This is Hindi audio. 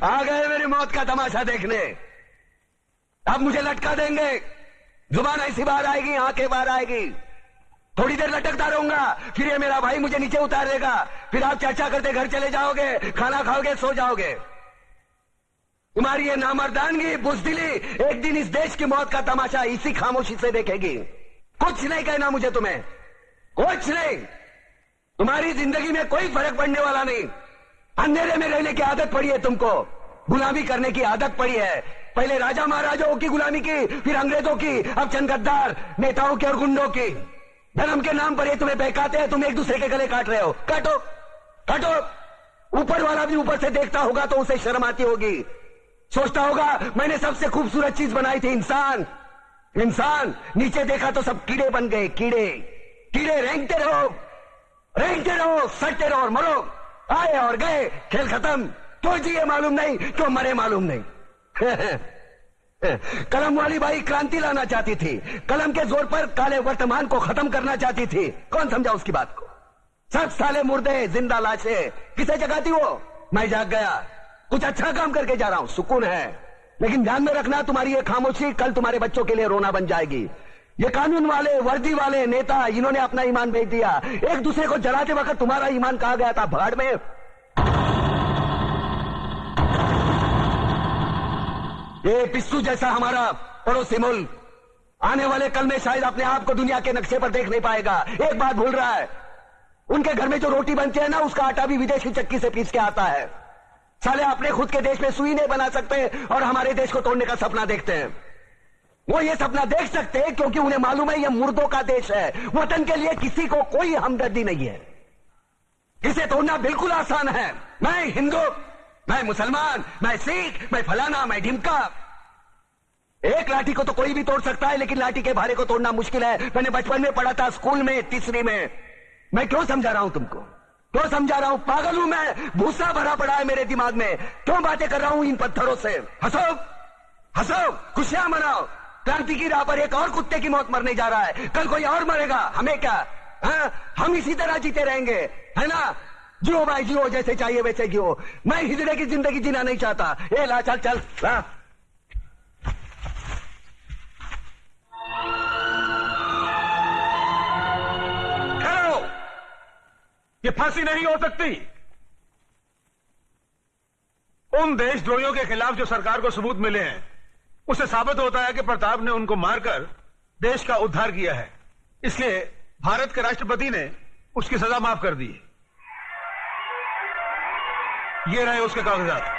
आ गए मेरी मौत का तमाशा देखने। अब मुझे लटका देंगे, जुबान ऐसी बाहर आएगी, आंखें बाहर आएगी, थोड़ी देर लटकता रहूंगा, फिर ये मेरा भाई मुझे नीचे उतार देगा, फिर आप चर्चा करते घर चले जाओगे, खाना खाओगे, सो जाओगे। तुम्हारी ये नामर्दानगी, बुज़दिली एक दिन इस देश की मौत का तमाशा इसी खामोशी से देखेगी। कुछ नहीं कहना मुझे तुम्हें, कुछ नहीं। तुम्हारी जिंदगी में कोई फर्क पड़ने वाला नहीं। अंधेरे में रहने की आदत पड़ी है तुमको, गुलामी करने की आदत पड़ी है। पहले राजा महाराजाओं की गुलामी की, फिर अंग्रेजों की, अब चंद गद्दार नेताओं की और गुंडों की। धर्म के नाम पर ये तुम्हें बहकाते हैं, तुम एक दूसरे के गले काट रहे हो। काटो काटो। ऊपर वाला भी ऊपर से देखता होगा तो उसे शर्म आती होगी, सोचता होगा मैंने सबसे खूबसूरत चीज बनाई थी, इंसान। इंसान नीचे देखा तो सब कीड़े बन गए, कीड़े कीड़े। रेंगते रहो, सटते रहो और मरो। आए और गए, खेल खत्म। क्यों जिए मालूम नहीं, क्यों मरे मालूम नहीं। कलम वाली बाई क्रांति लाना चाहती थी, कलम के जोर पर काले वर्तमान को खत्म करना चाहती थी। कौन समझा उसकी बात को? सब साले मुर्दे, जिंदा लाशें। किसे जगाती वो? मैं जाग गया, कुछ अच्छा काम करके जा रहा हूं, सुकून है। लेकिन ध्यान में रखना, तुम्हारी ये खामोशी कल तुम्हारे बच्चों के लिए रोना बन जाएगी। ये कानून वाले, वर्दी वाले नेता, इन्होंने अपना ईमान बेच दिया। एक दूसरे को जलाते वक्त तुम्हारा ईमान कहा गया था, भाड़ में। ये पिस्सू जैसा हमारा पड़ोसी मुल्क आने वाले कल में शायद अपने आप को दुनिया के नक्शे पर देख नहीं पाएगा। एक बात भूल रहा है, उनके घर में जो रोटी बनती है ना, उसका आटा भी विदेशी चक्की से पीस के आता है। साले अपने खुद के देश में सुई नहीं बना सकते और हमारे देश को तोड़ने का सपना देखते हैं। वो ये सपना देख सकते हैं क्योंकि उन्हें मालूम है ये मुर्दों का देश है। वतन के लिए किसी को कोई हमदर्दी नहीं है। इसे तोड़ना बिल्कुल आसान है। मैं हिंदू, मैं मुसलमान, मैं सिख, मैं फलाना, मैं ढिमका। एक लाठी को तो कोई भी तोड़ सकता है, लेकिन लाठी के भारे को तोड़ना मुश्किल है। मैंने बचपन में पढ़ा था, स्कूल में, तीसरी में। मैं क्यों समझा रहा हूं तुमको? क्यों समझा रहा हूं? पागल हूं मैं? भूसा भरा पड़ा है मेरे दिमाग में। क्यों बातें कर रहा हूं इन पत्थरों से? हंसो हंसो, खुशियां मनाओ। क्रांति की राह पर एक और कुत्ते की मौत मरने जा रहा है, कल कोई और मरेगा, हमें क्या? हम इसी तरह जीते रहेंगे, है ना? जियो भाई जियो, जैसे चाहिए वैसे जियो। मैं हिजड़े की जिंदगी जीना नहीं चाहता। ए ला, चल चल ला। ठहरो, ये फांसी नहीं हो सकती। उन देशद्रोहियों के खिलाफ जो सरकार को सबूत मिले हैं, उससे साबित होता है कि प्रताप ने उनको मारकर देश का उद्धार किया है। इसलिए भारत के राष्ट्रपति ने उसकी सजा माफ कर दी। ये रहे उसके कागजात।